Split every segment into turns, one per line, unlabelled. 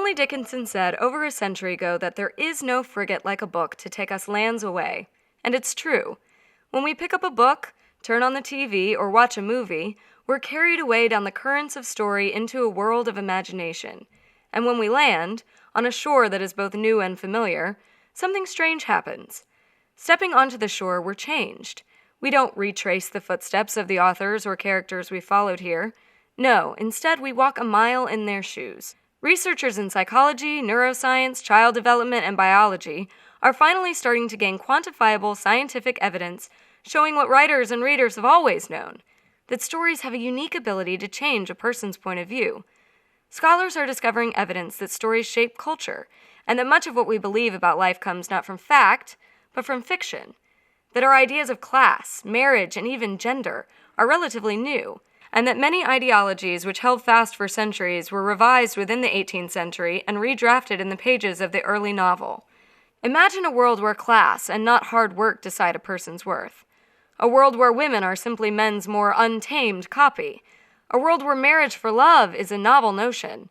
Emily Dickinson said over a century ago that there is no frigate like a book to take us lands away. And it's true. When we pick up a book, turn on the TV, or watch a movie, we're carried away down the currents of story into a world of imagination. And when we land, on a shore that is both new and familiar, something strange happens. Stepping onto the shore, we're changed. We don't retrace the footsteps of the authors or characters we followed here. No, instead we walk a mile in their shoes. Researchers in psychology, neuroscience, child development, and biology are finally starting to gain quantifiable scientific evidence showing what writers and readers have always known, that stories have a unique ability to change a person's point of view. Scholars are discovering evidence that stories shape culture, and that much of what we believe about life comes not from fact, but from fiction. That our ideas of class, marriage, and even gender are relatively new, and that many ideologies which held fast for centuries were revised within the 18th century and redrafted in the pages of the early novel. Imagine a world where class and not hard work decide a person's worth. A world where women are simply men's more untamed copy. A world where marriage for love is a novel notion.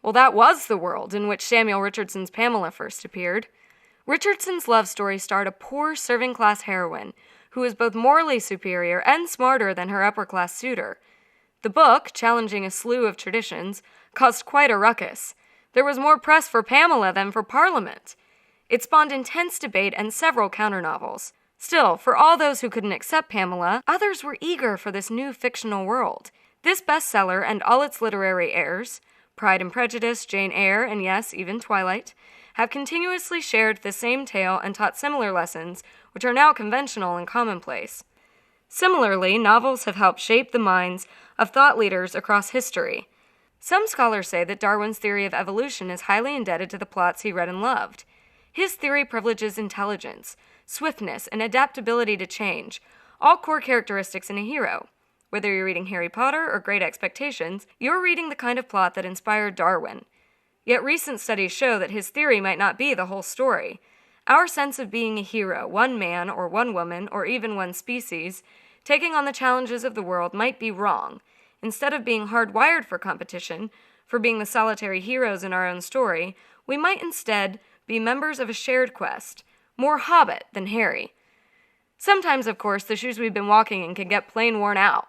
Well, that was the world in which Samuel Richardson's Pamela first appeared. Richardson's love story starred a poor serving-class heroine who was both morally superior and smarter than her upper-class suitor. The book, challenging a slew of traditions, caused quite a ruckus. There was more press for Pamela than for Parliament. It spawned intense debate and several counter-novels. Still, for all those who couldn't accept Pamela, others were eager for this new fictional world. This bestseller and all its literary heirs, Pride and Prejudice, Jane Eyre, and yes, even Twilight, have continuously shared the same tale and taught similar lessons, which are now conventional and commonplace. Similarly, novels have helped shape the minds of thought leaders across history. Some scholars say that Darwin's theory of evolution is highly indebted to the plots he read and loved. His theory privileges intelligence, swiftness, and adaptability to change, all core characteristics in a hero. Whether you're reading Harry Potter or Great Expectations, you're reading the kind of plot that inspired Darwin. Yet recent studies show that his theory might not be the whole story. Our sense of being a hero, one man or one woman, or even one species, taking on the challenges of the world might be wrong. Instead of being hardwired for competition, for being the solitary heroes in our own story, we might instead be members of a shared quest, more Hobbit than Harry. Sometimes, of course, the shoes we've been walking in can get plain worn out.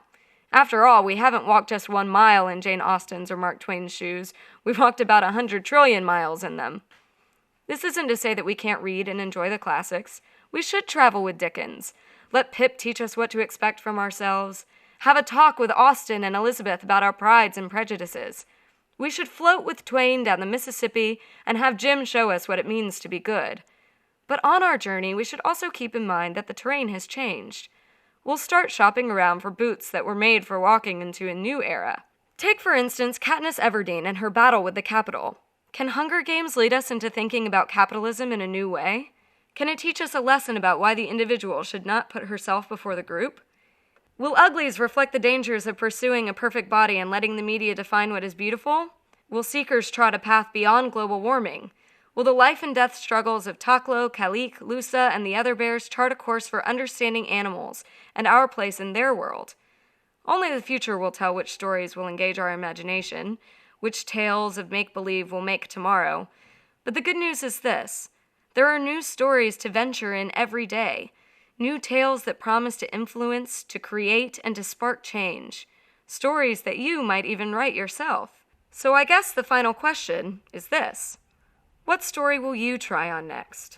After all, we haven't walked just 1 mile in Jane Austen's or Mark Twain's shoes. We've walked about 100 trillion miles in them. This isn't to say that we can't read and enjoy the classics. We should travel with Dickens. Let Pip teach us what to expect from ourselves. Have a talk with Austen and Elizabeth about our prides and prejudices. We should float with Twain down the Mississippi and have Jim show us what it means to be good. But on our journey, we should also keep in mind that the terrain has changed. We'll start shopping around for boots that were made for walking into a new era. Take, for instance, Katniss Everdeen and her battle with the Capitol. Can Hunger Games lead us into thinking about capitalism in a new way? Can it teach us a lesson about why the individual should not put herself before the group? Will Uglies reflect the dangers of pursuing a perfect body and letting the media define what is beautiful? Will Seekers trot a path beyond global warming? Will the life and death struggles of Taklo, Kalik, Lusa, and the other bears chart a course for understanding animals and our place in their world? Only the future will tell which stories will engage our imagination, which tales of make-believe will make tomorrow. But the good news is this: there are new stories to venture in every day, new tales that promise to influence, to create, and to spark change, stories that you might even write yourself. So I guess the final question is this: what story will you try on next?